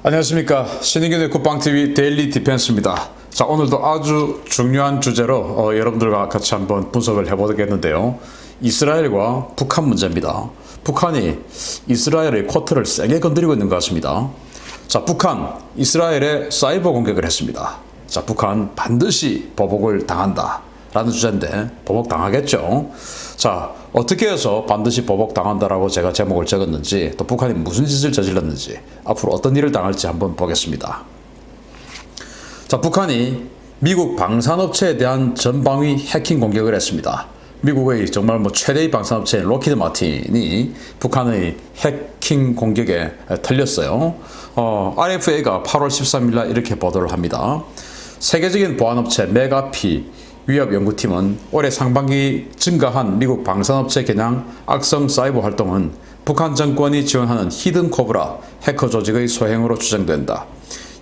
안녕하십니까. 신인균의 국방TV 데일리 디펜스입니다. 자, 오늘도 아주 중요한 주제로 여러분들과 같이 한번 분석을 해보겠는데요. 이스라엘과 북한 문제입니다. 북한이 이스라엘의 코트를 세게 건드리고 있는 것 같습니다. 자, 북한, 이스라엘에 사이버 공격을 했습니다. 자, 북한 반드시 보복을 당한다 라는 주제인데 보복 당하겠죠. 자, 어떻게 해서 반드시 보복 당한다라고 제가 제목을 적었는지, 또 북한이 무슨 짓을 저질렀는지, 앞으로 어떤 일을 당할지 한번 보겠습니다. 자, 북한이 미국 방산업체에 대한 전방위 해킹 공격을 했습니다. 미국의 정말 최대의 방산업체인 로키드 마틴이 북한의 해킹 공격에 털렸어요. RFA가 8월 13일 날 이렇게 보도를 합니다. 세계적인 보안업체 메가피 위협연구팀은 올해 상반기 증가한 미국 방산업체 겨냥 악성 사이버 활동은 북한 정권이 지원하는 히든 코브라 해커 조직의 소행으로 추정된다.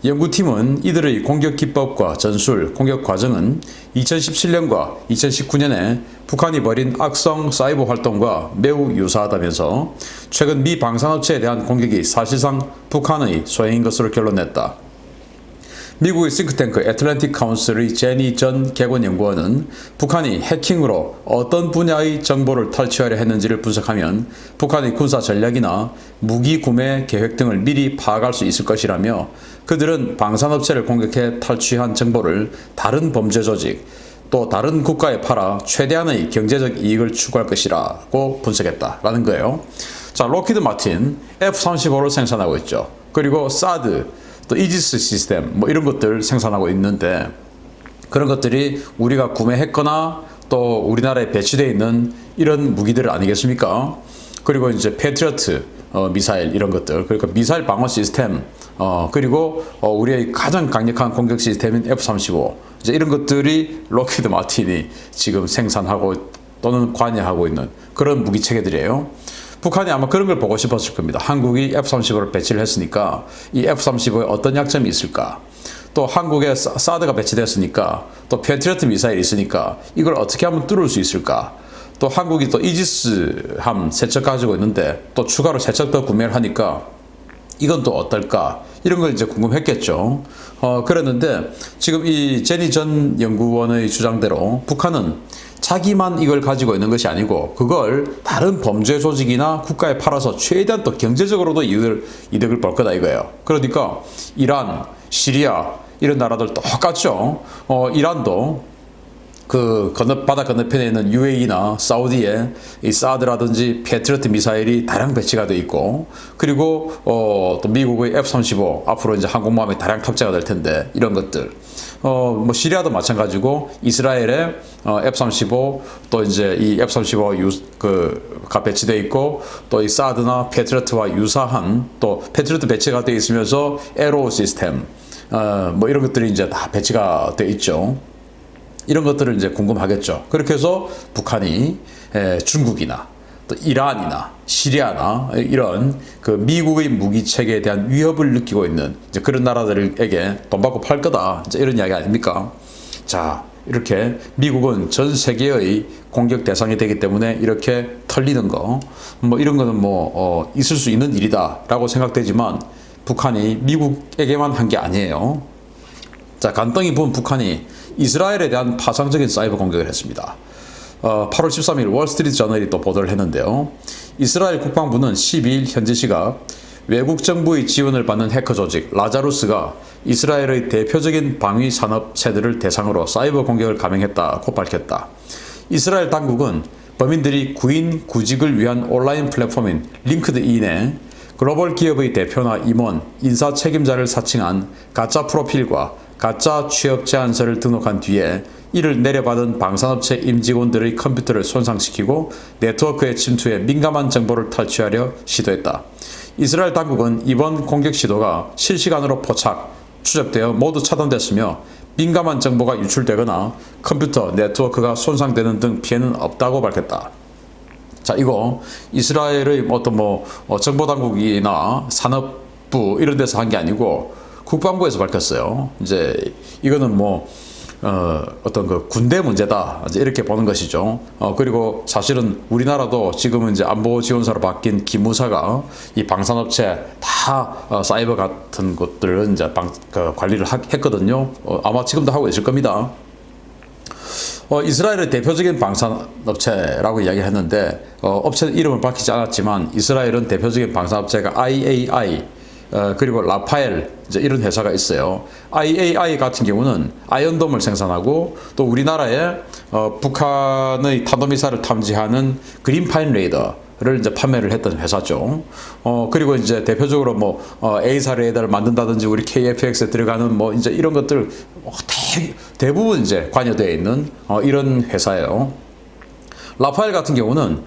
연구팀은 이들의 공격 기법과 전술, 공격 과정은 2017년과 2019년에 북한이 벌인 악성 사이버 활동과 매우 유사하다면서 최근 미 방산업체에 대한 공격이 사실상 북한의 소행인 것으로 결론냈다. 미국의 싱크탱크 애틀랜틱 카운슬의 제니 전 객원 연구원은 북한이 해킹으로 어떤 분야의 정보를 탈취하려 했는지를 분석하면 북한의 군사 전략이나 무기 구매 계획 등을 미리 파악할 수 있을 것이라며, 그들은 방산업체를 공격해 탈취한 정보를 다른 범죄 조직 또 다른 국가에 팔아 최대한의 경제적 이익을 추구할 것이라고 분석했다라는 거예요. 자, 로키드 마틴 F-35를 생산하고 있죠. 그리고 사드, 또 이지스 시스템 이런 것들 생산하고 있는데, 그런 것들이 우리가 구매했거나 또 우리나라에 배치되어 있는 이런 무기들 아니겠습니까? 그리고 이제 패트리어트 미사일 이런 것들, 그러니까 미사일 방어 시스템, 그리고 우리의 가장 강력한 공격 시스템인 F-35, 이제 이런 것들이 로키드 마틴이 지금 생산하고 또는 관여하고 있는 그런 무기 체계들이에요. 북한이 아마 그런 걸 보고 싶었을 겁니다. 한국이 F-35를 배치를 했으니까 이 F-35에 어떤 약점이 있을까? 또 한국에 사드가 배치됐으니까, 또 패트리어트 미사일이 있으니까 이걸 어떻게 하면 뚫을 수 있을까? 또 한국이 또 이지스 함 3척 가지고 있는데 또 추가로 3척 더 구매를 하니까 이건 또 어떨까? 이런 걸 이제 궁금했겠죠. 그랬는데 지금 이 제니 전 연구원의 주장대로 북한은 자기만 이걸 가지고 있는 것이 아니고 그걸 다른 범죄 조직이나 국가에 팔아서 최대한 또 경제적으로도 이득을 볼 거다 이거예요. 그러니까 이란, 시리아 이런 나라들 똑같죠. 이란도 그 바다 건너편에 있는 UAE나 사우디에 이 사드라든지 패트리어트 미사일이 다량 배치가 돼 있고, 그리고 또 미국의 F-35 앞으로 이제 항공모함에 다량 탑재가 될 텐데 이런 것들, 시리아도 마찬가지고 이스라엘에 F-35 또 이제 이 F-35가 배치돼 있고, 또 이 사드나 패트리어트와 유사한 또 패트리어트 배치가 돼 있으면서 에로 시스템 이런 것들이 이제 다 배치가 돼 있죠. 이런 것들을 이제 궁금하겠죠. 그렇게 해서 북한이 중국이나 또 이란이나 시리아나 이런 그 미국의 무기 체계에 대한 위협을 느끼고 있는 이제 그런 나라들에게 돈 받고 팔 거다, 이제 이런 이야기 아닙니까? 자, 이렇게 미국은 전 세계의 공격 대상이 되기 때문에 이렇게 털리는 거, 이런 거는 있을 수 있는 일이다라고 생각되지만 북한이 미국에게만 한 게 아니에요. 자, 간덩이 본 북한이 이스라엘에 대한 파상적인 사이버 공격을 했습니다. 8월 13일 월스트리트 저널이 또 보도를 했는데요. 이스라엘 국방부는 12일 현지 시각 외국 정부의 지원을 받는 해커 조직 라자루스가 이스라엘의 대표적인 방위 산업체들을 대상으로 사이버 공격을 감행했다고 밝혔다. 이스라엘 당국은 범인들이 구인 구직을 위한 온라인 플랫폼인 링크드인에 글로벌 기업의 대표나 임원, 인사 책임자를 사칭한 가짜 프로필과 가짜 취업 제안서를 등록한 뒤에 이를 내려받은 방산업체 임직원들의 컴퓨터를 손상시키고 네트워크에 침투해 민감한 정보를 탈취하려 시도했다. 이스라엘 당국은 이번 공격 시도가 실시간으로 포착, 추적되어 모두 차단됐으며 민감한 정보가 유출되거나 컴퓨터 네트워크가 손상되는 등 피해는 없다고 밝혔다. 자, 이거 이스라엘의 어떤 정보당국이나 산업부 이런 데서 한 게 아니고 국방부에서 밝혔어요. 이제 이거는 어떤 그 군대 문제다 이제 이렇게 보는 것이죠. 그리고 사실은 우리나라도 지금은 이제 안보 지원사로 바뀐 기무사가 이 방산업체 다 사이버 같은 것들을 이제 관리를 했거든요. 아마 지금도 하고 있을 겁니다. 이스라엘의 대표적인 방산업체라고 이야기했는데 업체 이름을 밝히지 않았지만 이스라엘은 대표적인 방산업체가 IAI 그리고 라파엘 이제 이런 회사가 있어요. IAI 같은 경우는 아이언돔을 생산하고 또 우리나라에 북한의 탄도미사일을 탐지하는 그린파인 레이더를 이제 판매를 했던 회사죠. 그리고 이제 대표적으로 뭐 A사 레이더를 만든다든지 우리 KFX에 들어가는 뭐 이제 이런 것들 대부분 이제 관여되어 있는 이런 회사예요. 라파엘 같은 경우는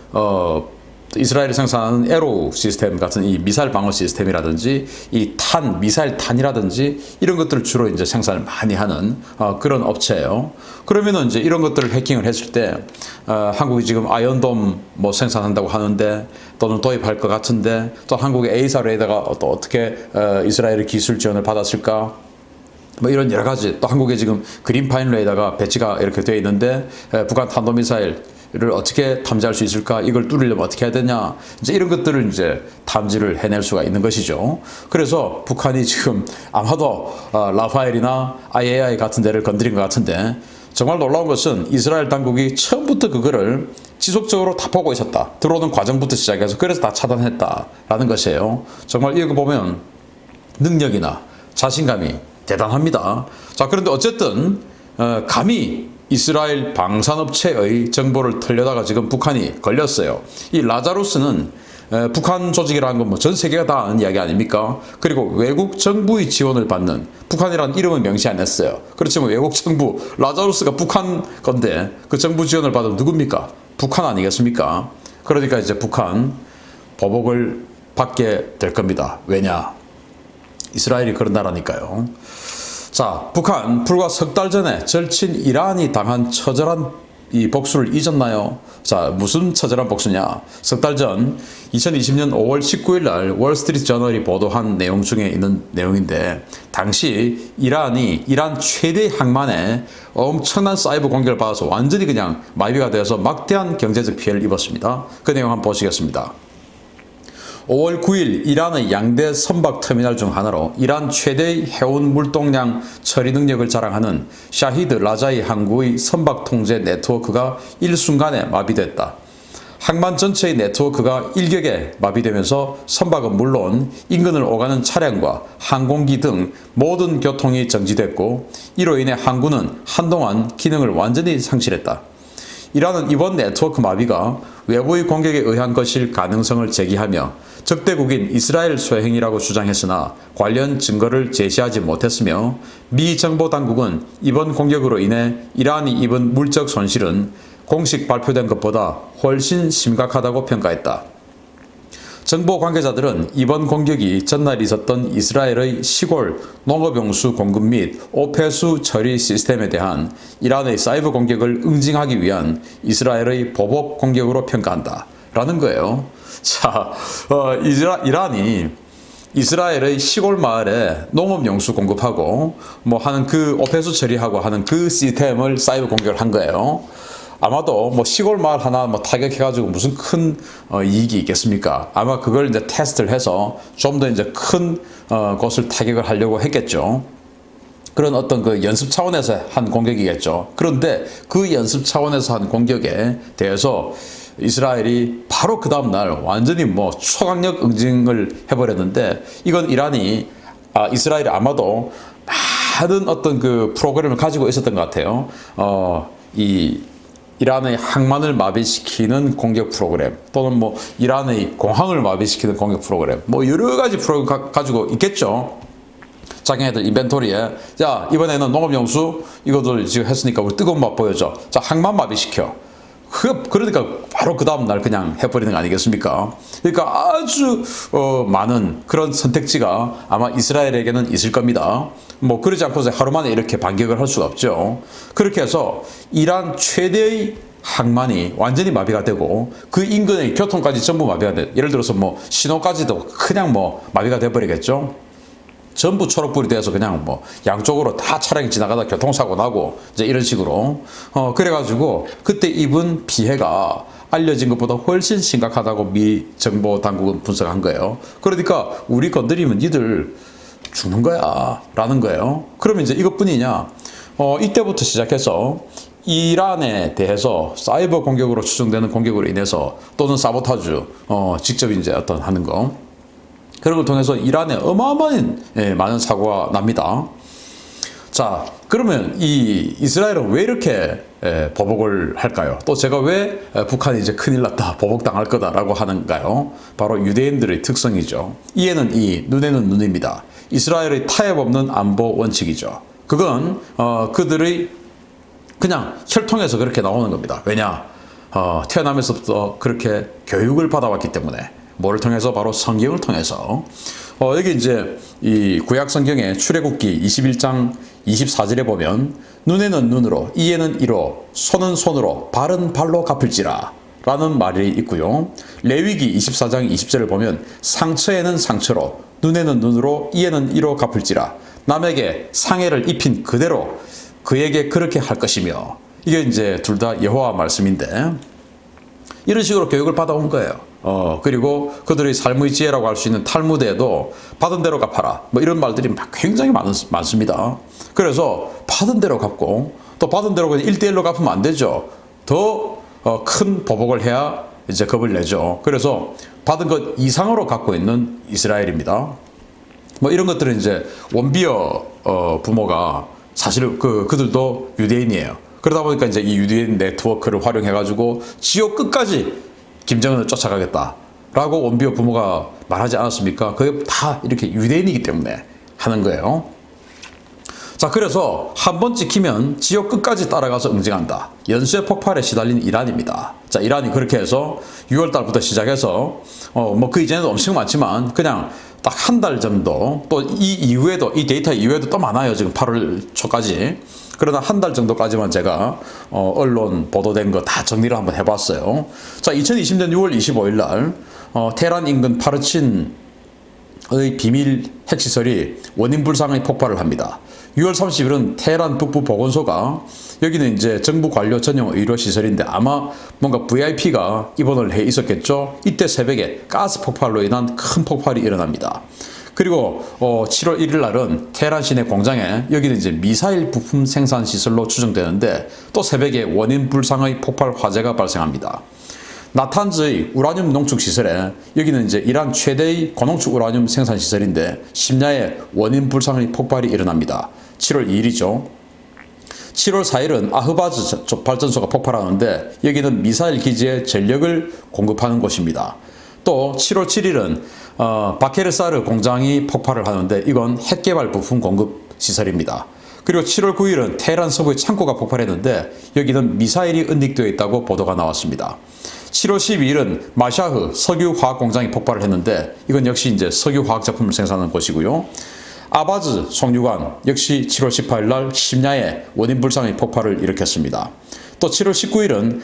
이스라엘이 생산하는 에로 시스템 같은 이 미사일 방어 시스템이라든지 이 미사일 탄이라든지 이런 것들을 주로 이제 생산을 많이 하는 그런 업체예요. 그러면은 이제 이런 것들을 해킹을 했을 때 한국이 지금 아이언돔 뭐 생산한다고 하는데 또는 도입할 것 같은데 또 한국의 A사 레이더가 또 어떻게 이스라엘의 기술 지원을 받았을까? 뭐 이런 여러 가지 또 한국에 지금 그린파인 레이더가 배치가 이렇게 되어 있는데 북한 탄도미사일 를 어떻게 탐지할 수 있을까? 이걸 뚫으려면 어떻게 해야 되냐? 이제 이런 것들을 이제 탐지를 해낼 수가 있는 것이죠. 그래서 북한이 지금 아마도 라파엘이나 IAI 같은 데를 건드린 것 같은데 정말 놀라운 것은 이스라엘 당국이 처음부터 그거를 지속적으로 다 보고 있었다. 들어오는 과정부터 시작해서 그래서 다 차단했다라는 것이에요. 정말 이거 보면 능력이나 자신감이 대단합니다. 자, 그런데 어쨌든 감히 이스라엘 방산업체의 정보를 털려다가 지금 북한이 걸렸어요. 이 라자루스는 북한 조직이라는 건 뭐 전 세계가 다 아는 이야기 아닙니까? 그리고 외국 정부의 지원을 받는 북한이라는 이름은 명시 안 했어요. 그렇지만 외국 정부 라자루스가 북한 건데 그 정부 지원을 받으면 누굽니까? 북한 아니겠습니까? 그러니까 이제 북한 보복을 받게 될 겁니다. 왜냐? 이스라엘이 그런 나라니까요. 자, 북한 불과 석 달 전에 절친 이란이 당한 처절한 이 복수를 잊었나요? 자, 무슨 처절한 복수냐? 석 달 전 2020년 5월 19일 날 월스트리트 저널이 보도한 내용 중에 있는 내용인데 당시 이란이 이란 최대 항만에 엄청난 사이버 공격을 받아서 완전히 그냥 마비가 되어서 막대한 경제적 피해를 입었습니다. 그 내용 한번 보시겠습니다. 5월 9일 이란의 양대 선박 터미널 중 하나로 이란 최대의 해운 물동량 처리 능력을 자랑하는 샤히드 라자이 항구의 선박 통제 네트워크가 일순간에 마비됐다. 항만 전체의 네트워크가 일격에 마비되면서 선박은 물론 인근을 오가는 차량과 항공기 등 모든 교통이 정지됐고 이로 인해 항구는 한동안 기능을 완전히 상실했다. 이란은 이번 네트워크 마비가 외부의 공격에 의한 것일 가능성을 제기하며 적대국인 이스라엘 소행이라고 주장했으나 관련 증거를 제시하지 못했으며 미 정보 당국은 이번 공격으로 인해 이란이 입은 물적 손실은 공식 발표된 것보다 훨씬 심각하다고 평가했다. 정보 관계자들은 이번 공격이 전날 있었던 이스라엘의 시골 농업용수 공급 및 오폐수 처리 시스템에 대한 이란의 사이버 공격을 응징하기 위한 이스라엘의 보복 공격으로 평가한다. 라는 거예요. 자, 이란이 이스라엘의 시골 마을에 농업용수 공급하고 뭐 하는 그 오폐수 처리하고 하는 그 시스템을 사이버 공격을 한 거예요. 아마도 뭐 시골 마을 하나 뭐 타격해가지고 무슨 큰 이익이 있겠습니까? 아마 그걸 이제 테스트를 해서 좀 더 이제 큰 곳을 타격을 하려고 했겠죠. 그런 어떤 그 연습 차원에서 한 공격이겠죠. 그런데 그 연습 차원에서 한 공격에 대해서 이스라엘이 바로 그 다음날 완전히 뭐 초강력 응징을 해버렸는데 이건 이스라엘이 아마도 많은 어떤 그 프로그램을 가지고 있었던 것 같아요. 이란의 항만을 마비시키는 공격 프로그램 또는 뭐 이란의 공항을 마비시키는 공격 프로그램 뭐 여러 가지 프로그램 가지고 있겠죠. 자기네들 인벤토리에 자 이번에는 농업용수 이것들 지금 했으니까 우리 뜨거운 맛 보여줘. 자 항만 마비시켜. 그러니까 바로 그 다음 날 그냥 해버리는 거 아니겠습니까? 그러니까 아주 많은 그런 선택지가 아마 이스라엘에게는 있을 겁니다. 뭐 그러지 않고서 하루 만에 이렇게 반격을 할 수가 없죠. 그렇게 해서 이란 최대의 항만이 완전히 마비가 되고 그 인근의 교통까지 전부 마비가 돼. 예를 들어서 뭐 신호까지도 그냥 뭐 마비가 돼버리겠죠. 전부 초록불이 돼서 그냥 뭐 양쪽으로 다 차량이 지나가다 교통사고 나고 이제 이런 식으로 그래가지고 그때 입은 피해가 알려진 것보다 훨씬 심각하다고 미 정보 당국은 분석한 거예요. 그러니까 우리 건드리면 니들 죽는 거야 라는 거예요. 그러면 이제 이것뿐이냐? 이때부터 시작해서 이란에 대해서 사이버 공격으로 추정되는 공격으로 인해서 또는 사보타주 직접 이제 어떤 하는 거 그런 걸 통해서 이란에 어마어마한 많은 사고가 납니다. 자, 그러면 이 이스라엘은 왜 이렇게 보복을 할까요? 또 제가 왜 북한이 이제 큰일 났다, 보복당할 거다라고 하는가요? 바로 유대인들의 특성이죠. 이에는 이, 눈에는 눈입니다. 이스라엘의 타협 없는 안보 원칙이죠. 그건 그들의 그냥 혈통에서 그렇게 나오는 겁니다. 왜냐? 태어나면서부터 그렇게 교육을 받아왔기 때문에. 뭐를 통해서? 바로 성경을 통해서. 여기 이제 이 구약 성경의 출애굽기 21장 24절에 보면 눈에는 눈으로, 이에는 이로, 손은 손으로, 발은 발로 갚을지라 라는 말이 있고요. 레위기 24장 20절을 보면 상처에는 상처로, 눈에는 눈으로, 이에는 이로 갚을지라. 남에게 상해를 입힌 그대로 그에게 그렇게 할 것이며. 이게 이제 둘 다 여호와 말씀인데 이런 식으로 교육을 받아온 거예요. 그리고 그들의 삶의 지혜라고 할 수 있는 탈무드에도 받은 대로 갚아라. 뭐 이런 말들이 막 굉장히 많습니다. 그래서 받은 대로 갚고 또 받은 대로 그냥 1대1로 갚으면 안 되죠. 더 큰 보복을 해야 이제 겁을 내죠. 그래서 받은 것 이상으로 갖고 있는 이스라엘입니다. 뭐 이런 것들은 이제 원비어 부모가 사실 그들도 유대인이에요. 그러다 보니까 이제 이 유대인 네트워크를 활용해가지고 지옥 끝까지 김정은을 쫓아가겠다라고 원비어 부모가 말하지 않았습니까? 그게 다 이렇게 유대인이기 때문에 하는 거예요. 자, 그래서 한 번 찍히면 지옥 끝까지 따라가서 응징한다. 연쇄 폭발에 시달린 이란입니다. 자, 이란이 그렇게 해서 6월 달부터 시작해서 뭐 그 이전에도 엄청 많지만 그냥 딱 한 달 정도 또 이 이후에도 이 데이터 이후에도 또 많아요. 지금 8월 초까지. 그러나 한 달 정도까지만 제가 언론 보도된 거 다 정리를 한번 해봤어요. 자, 2020년 6월 25일 날 테헤란 인근 파르친의 비밀 핵시설이 원인 불상의 폭발을 합니다. 6월 30일은 테헤란 북부 보건소가 여기는 이제 정부 관료 전용 의료 시설인데 아마 뭔가 VIP가 입원을 해 있었겠죠. 이때 새벽에 가스 폭발로 인한 큰 폭발이 일어납니다. 그리고 7월 1일 날은 테헤란 시내 공장에 여기는 이제 미사일 부품 생산 시설로 추정되는데 또 새벽에 원인 불상의 폭발 화재가 발생합니다. 나탄즈의 우라늄 농축 시설에 여기는 이제 이란 최대의 고농축 우라늄 생산 시설인데 심야에 원인 불상의 폭발이 일어납니다. 7월 2일이죠. 7월 4일은 아흐바즈 발전소가 폭발하는데 여기는 미사일 기지에 전력을 공급하는 곳입니다. 또 7월 7일은 바케르사르 공장이 폭발을 하는데 이건 핵개발 부품 공급 시설입니다. 그리고 7월 9일은 테헤란 서부의 창고가 폭발했는데 여기는 미사일이 은닉되어 있다고 보도가 나왔습니다. 7월 12일은 마샤흐 석유화학 공장이 폭발을 했는데 이건 역시 이제 석유화학 제품을 생산하는 곳이고요. 아바즈 송유관 역시 7월 18일 날 심야에 원인 불상의 폭발을 일으켰습니다. 또 7월 19일은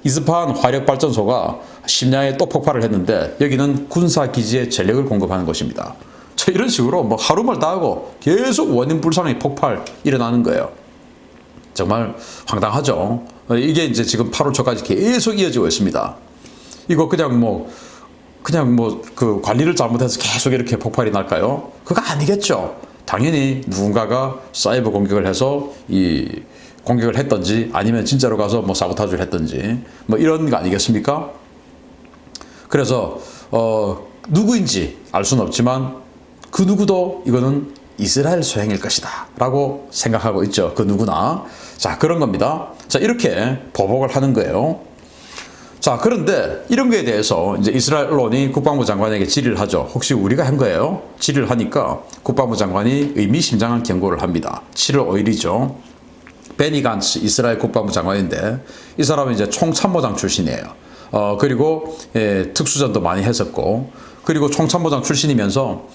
이스파한 화력발전소가 심야에 또 폭발을 했는데 여기는 군사기지에 전력을 공급하는 곳입니다. 자, 이런 식으로 뭐 하루말 다 하고 계속 원인 불상의 폭발 일어나는 거예요. 정말 황당하죠. 이게 이제 지금 8월 초까지 계속 이어지고 있습니다. 이거 그냥 뭐 그 관리를 잘못해서 계속 이렇게 폭발이 날까요? 그거 아니겠죠. 당연히 누군가가 사이버 공격을 해서 이 공격을 했던지 아니면 진짜로 가서 뭐 사보타주를 했던지 뭐 이런 거 아니겠습니까? 그래서 누구인지 알 수는 없지만 그 누구도 이거는 이스라엘 소행일 것이다 라고 생각하고 있죠. 그 누구나. 자, 그런 겁니다. 자, 이렇게 보복을 하는 거예요. 자, 그런데 이런 거에 대해서 이제 이스라엘 언론이 국방부 장관에게 질의를 하죠. 혹시 우리가 한 거예요? 질의를 하니까 국방부 장관이 의미심장한 경고를 합니다. 7월 5일이죠. 베니 간츠 이스라엘 국방부 장관인데 이 사람은 이제 총참모장 출신이에요. 그리고 특수전도 많이 했었고 그리고 총참모장 출신이면서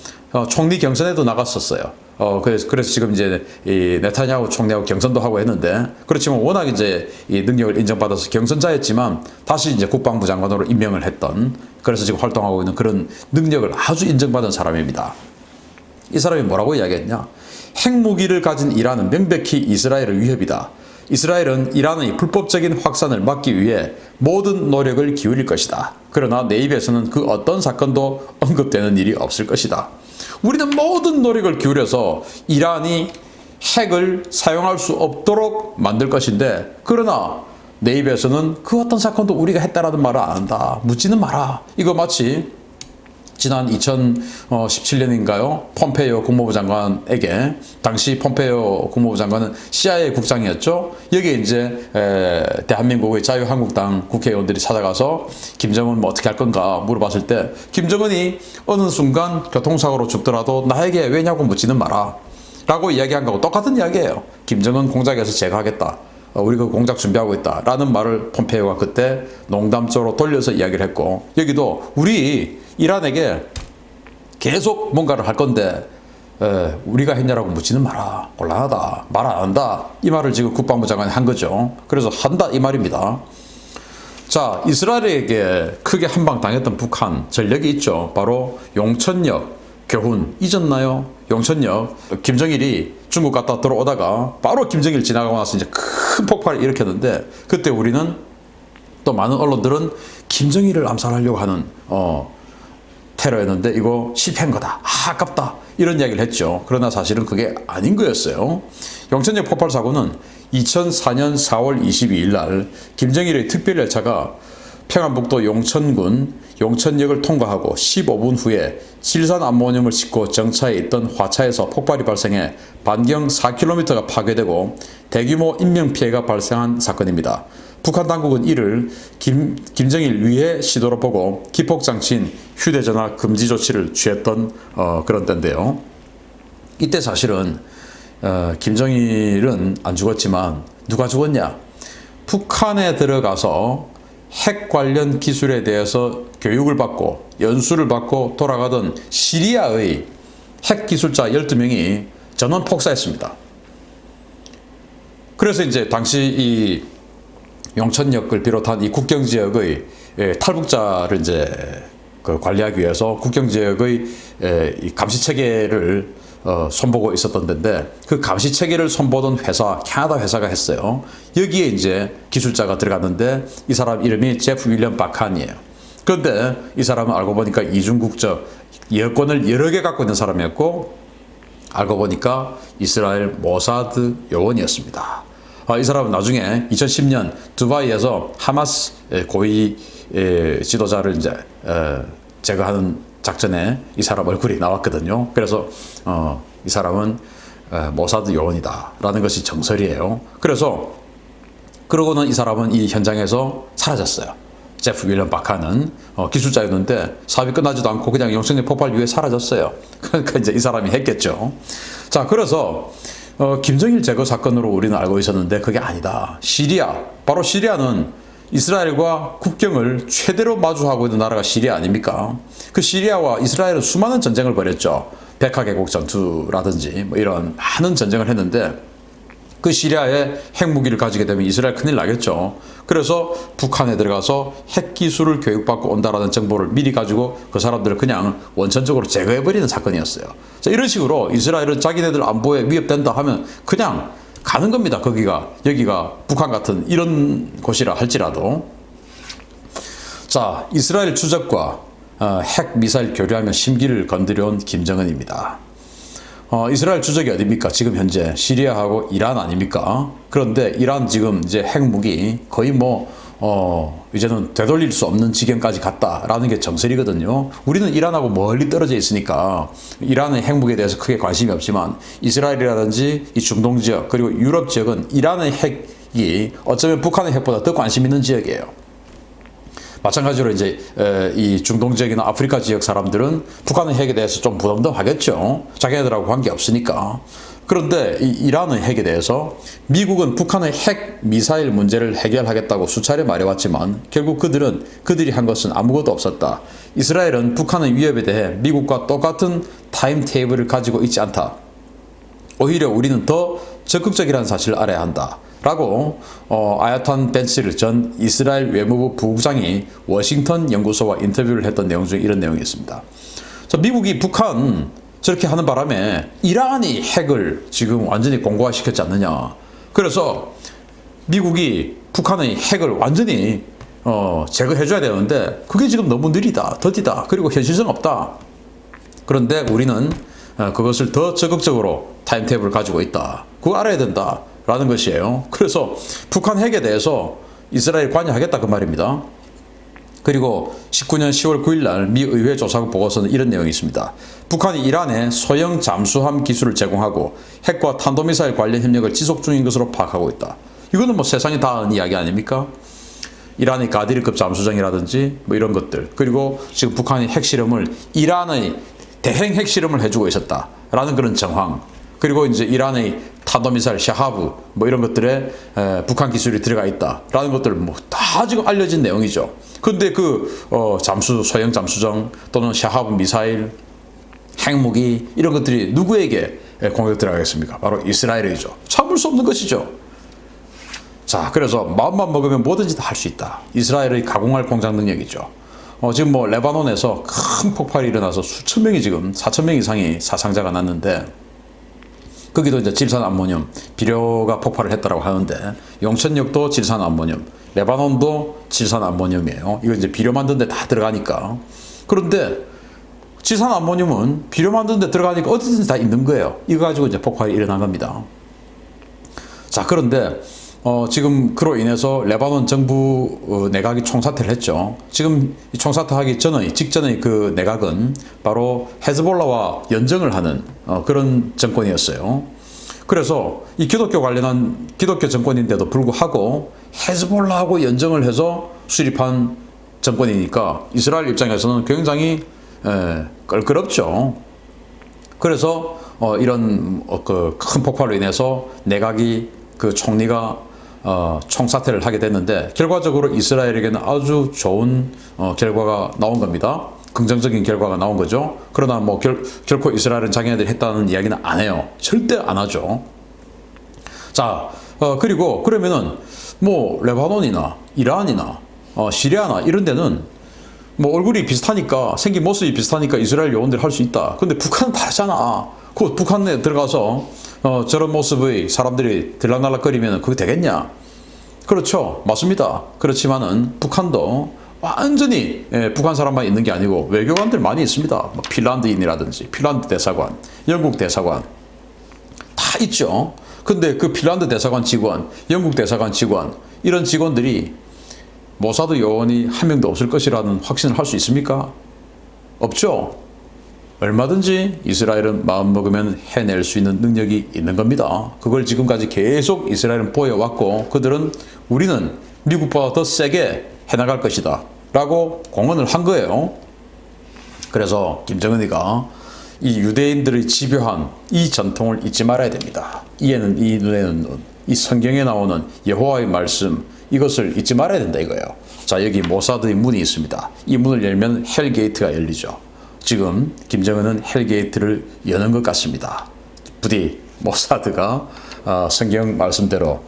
총리 경선에도 나갔었어요. 그래서 지금 이제 이 네타냐후 총리하고 경선도 하고 했는데 그렇지만 워낙 이제 이 능력을 인정받아서 경선자였지만 다시 이제 국방부 장관으로 임명을 했던 그래서 지금 활동하고 있는 그런 능력을 아주 인정받은 사람입니다. 이 사람이 뭐라고 이야기했냐? 핵무기를 가진 이란은 명백히 이스라엘의 위협이다. 이스라엘은 이란의 불법적인 확산을 막기 위해 모든 노력을 기울일 것이다. 그러나 내 입에서는 그 어떤 사건도 언급되는 일이 없을 것이다. 우리는 모든 노력을 기울여서 이란이 핵을 사용할 수 없도록 만들 것인데, 그러나 내 입에서는 그 어떤 사건도 우리가 했다라는 말을 안 한다. 묻지는 마라. 이거 마치 지난 2017년인가요? 폼페이오 국무부 장관에게, 당시 폼페이오 국무부 장관은 CIA 국장이었죠. 여기에 이제 대한민국의 자유한국당 국회의원들이 찾아가서 김정은 뭐 어떻게 할 건가 물어봤을 때, 김정은이 어느 순간 교통사고로 죽더라도 나에게 왜냐고 묻지는 마라 라고 이야기한 거하고 똑같은 이야기예요. 김정은 공작에서 제거하겠다. 우리 그 공작 준비하고 있다 라는 말을 폼페이오가 그때 농담적으로 돌려서 이야기를 했고, 여기도 우리 이란에게 계속 뭔가를 할 건데 우리가 했냐라고 묻지는 마라. 곤란하다. 말 안 한다. 이 말을 지금 국방부 장관이 한 거죠. 그래서 한다 이 말입니다. 자, 이스라엘에게 크게 한방 당했던 북한 전력이 있죠. 바로 용천역 교훈 잊었나요? 용천역 김정일이 중국 갔다 들어오다가 바로 김정일 지나가고 나서 이제 큰 폭발을 일으켰는데, 그때 우리는 또 많은 언론들은 김정일을 암살하려고 하는 테러였는데 이거 실패한 거다. 아깝다. 이런 이야기를 했죠. 그러나 사실은 그게 아닌 거였어요. 용천역 폭발 사고는 2004년 4월 22일 날 김정일의 특별열차가 평안북도 용천군 용천역을 통과하고 15분 후에 질산 암모늄을 싣고 정차해 있던 화차에서 폭발이 발생해 반경 4km가 파괴되고 대규모 인명피해가 발생한 사건입니다. 북한 당국은 이를 김정일 위해 시도로 보고 기폭장치인 휴대전화 금지 조치를 취했던 그런 때인데요. 이때 사실은 김정일은 안 죽었지만 누가 죽었냐? 북한에 들어가서 핵 관련 기술에 대해서 교육을 받고 연수를 받고 돌아가던 시리아의 핵 기술자 12명이 전원 폭사했습니다. 그래서 이제 당시 이 용천역을 비롯한 이 국경 지역의 탈북자를 이제 관리하기 위해서 국경 지역의 이 감시 체계를 손보고 있었던 데인데, 그 감시 체계를 손보던 회사, 캐나다 회사가 했어요. 여기에 이제 기술자가 들어갔는데 이 사람 이름이 제프 윌리엄 바칸이에요. 그런데 이 사람은 알고 보니까 이중국적 여권을 여러 개 갖고 있는 사람이었고, 알고 보니까 이스라엘 모사드 요원이었습니다. 이 사람은 나중에 2010년 두바이에서 하마스 고위 지도자를 이제 제거하는 작전에 이 사람 얼굴이 나왔거든요. 그래서 이 사람은 모사드 요원이다라는 것이 정설이에요. 그래서 그러고는 이 사람은 이 현장에서 사라졌어요. 제프 윌리엄 바카는 기술자였는데 사업이 끝나지도 않고 그냥 용천역 폭발 이후에 사라졌어요. 그러니까 이제 이 사람이 했겠죠. 자, 그래서 김정일 제거 사건으로 우리는 알고 있었는데 그게 아니다. 시리아, 바로 시리아는 이스라엘과 국경을 최대로 마주하고 있는 나라가 시리아 아닙니까? 그 시리아와 이스라엘은 수많은 전쟁을 벌였죠. 백하계곡 전투라든지 뭐 이런 많은 전쟁을 했는데, 그 시리아에 핵무기를 가지게 되면 이스라엘 큰일 나겠죠. 그래서 북한에 들어가서 핵기술을 교육받고 온다라는 정보를 미리 가지고 그 사람들을 그냥 원천적으로 제거해버리는 사건이었어요. 자, 이런 식으로 이스라엘은 자기네들 안보에 위협된다 하면 그냥 가는 겁니다. 여기가 북한 같은 이런 곳이라 할지라도. 자, 이스라엘 추적과 핵 미사일 교류하며 심기를 건드려온 김정은입니다. 이스라엘 추적이 어딥니까? 지금 현재 시리아하고 이란 아닙니까? 그런데 이란 지금 이제 핵무기 거의 이제는 되돌릴 수 없는 지경까지 갔다라는 게 정설이거든요. 우리는 이란하고 멀리 떨어져 있으니까 이란의 핵무기에 대해서 크게 관심이 없지만, 이스라엘이라든지 이 중동 지역 그리고 유럽 지역은 이란의 핵이 어쩌면 북한의 핵보다 더 관심 있는 지역이에요. 마찬가지로 이제 이 중동 지역이나 아프리카 지역 사람들은 북한의 핵에 대해서 좀 부담도 하겠죠. 자기네들하고 관계 없으니까. 그런데 이 이란의 핵에 대해서 미국은 북한의 핵 미사일 문제를 해결하겠다고 수차례 말해왔지만 결국 그들이 한 것은 아무것도 없었다. 이스라엘은 북한의 위협에 대해 미국과 똑같은 타임테이블을 가지고 있지 않다. 오히려 우리는 더 적극적이라는 사실을 알아야 한다. 라고 아야탄 벤시르 전 이스라엘 외무부 부국장이 워싱턴 연구소와 인터뷰를 했던 내용 중에 이런 내용이 있습니다. 자, 미국이 북한 저렇게 하는 바람에 이란이 핵을 지금 완전히 공고화시켰지 않느냐. 그래서 미국이 북한의 핵을 완전히 제거해줘야 되는데 그게 지금 너무 느리다, 더디다, 그리고 현실성 없다. 그런데 우리는 그것을 더 적극적으로 타임테이블을 가지고 있다. 그거 알아야 된다라는 것이에요. 그래서 북한 핵에 대해서 이스라엘 관여하겠다 그 말입니다. 그리고 19년 10월 9일 날 미 의회 조사국 보고서는 이런 내용이 있습니다. 북한이 이란에 소형 잠수함 기술을 제공하고 핵과 탄도미사일 관련 협력을 지속 중인 것으로 파악하고 있다. 이거는 뭐 세상에 다 아는 이야기 아닙니까? 이란의 가디르급 잠수정이라든지 뭐 이런 것들, 그리고 지금 북한이 핵실험을 이란의 대행 핵실험을 해주고 있었다라는 그런 정황, 그리고 이제 이란의 탄도미사일 샤하브 뭐 이런 것들에 북한 기술이 들어가 있다라는 것들 뭐 다 지금 알려진 내용이죠. 근데 그 소형 잠수정 또는 샤하브 미사일, 핵무기 이런 것들이 누구에게 공격 들어가겠습니까? 바로 이스라엘이죠. 참을 수 없는 것이죠. 자, 그래서 마음만 먹으면 뭐든지 다 할 수 있다. 이스라엘의 가공할 공장 능력이죠. 지금 뭐 레바논에서 큰 폭발이 일어나서 수천 명이 지금 4천 명 이상이 사상자가 났는데 거기도 이제 질산 암모늄 비료가 폭발을 했다라고 하는데 용천역도 질산 암모늄, 레바논도 질산 암모늄이에요. 이거 이제 비료 만드는 데 다 들어가니까. 그런데 질산 암모늄은 비료 만드는 데 들어가니까 어디든지 다 있는 거예요. 이거 가지고 이제 폭발이 일어난 겁니다. 자, 그런데 지금 그로 인해서 레바논 정부 내각이 총사퇴를 했죠. 지금 총사퇴하기 직전의 그 내각은 바로 헤즈볼라와 연정을 하는 그런 정권이었어요. 그래서 이 기독교 관련한 기독교 정권인데도 불구하고 헤즈볼라하고 연정을 해서 수립한 정권이니까 이스라엘 입장에서는 굉장히 껄끄럽죠. 그래서 이런 그 큰 폭발로 인해서 내각이 그 총리가 총사퇴를 하게 됐는데 결과적으로 이스라엘에게는 아주 좋은 결과가 나온 겁니다. 긍정적인 결과가 나온 거죠. 그러나 뭐 결코 이스라엘은 자기네들이 했다는 이야기는 안 해요. 절대 안 하죠. 자, 그리고 그러면은 뭐 레바논이나 이란이나 시리아나 이런 데는 뭐 얼굴이 비슷하니까 생긴 모습이 비슷하니까 이스라엘 요원들이 할 수 있다. 근데 북한은 다르잖아. 그 북한에 들어가서 저런 모습의 사람들이 들락날락거리면 그게 되겠냐? 그렇죠. 맞습니다. 그렇지만은 북한도 완전히 북한 사람만 있는 게 아니고 외교관들 많이 있습니다. 뭐 핀란드인이라든지 핀란드 대사관, 영국 대사관 다 있죠. 근데 그 핀란드 대사관 직원, 영국 대사관 직원 이런 직원들이 모사드 요원이 한 명도 없을 것이라는 확신을 할 수 있습니까? 없죠. 얼마든지 이스라엘은 마음먹으면 해낼 수 있는 능력이 있는 겁니다. 그걸 지금까지 계속 이스라엘은 보여왔고 그들은 우리는 미국보다 더 세게 해나갈 것이다 라고 공언을 한 거예요. 그래서 김정은이가 이 유대인들의 집요한 이 전통을 잊지 말아야 됩니다. 이에는 이, 눈에는 눈. 이 성경에 나오는 여호와의 말씀 이것을 잊지 말아야 된다 이거예요. 자, 여기 모사드의 문이 있습니다. 이 문을 열면 헬게이트가 열리죠. 지금 김정은은 헬게이트를 여는 것 같습니다. 부디 모사드가 성경 말씀대로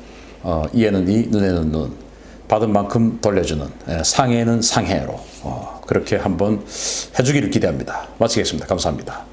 이에는 이, 눈에는 눈, 받은 만큼 돌려주는 상해는 상해로 그렇게 한번 해주기를 기대합니다. 마치겠습니다. 감사합니다.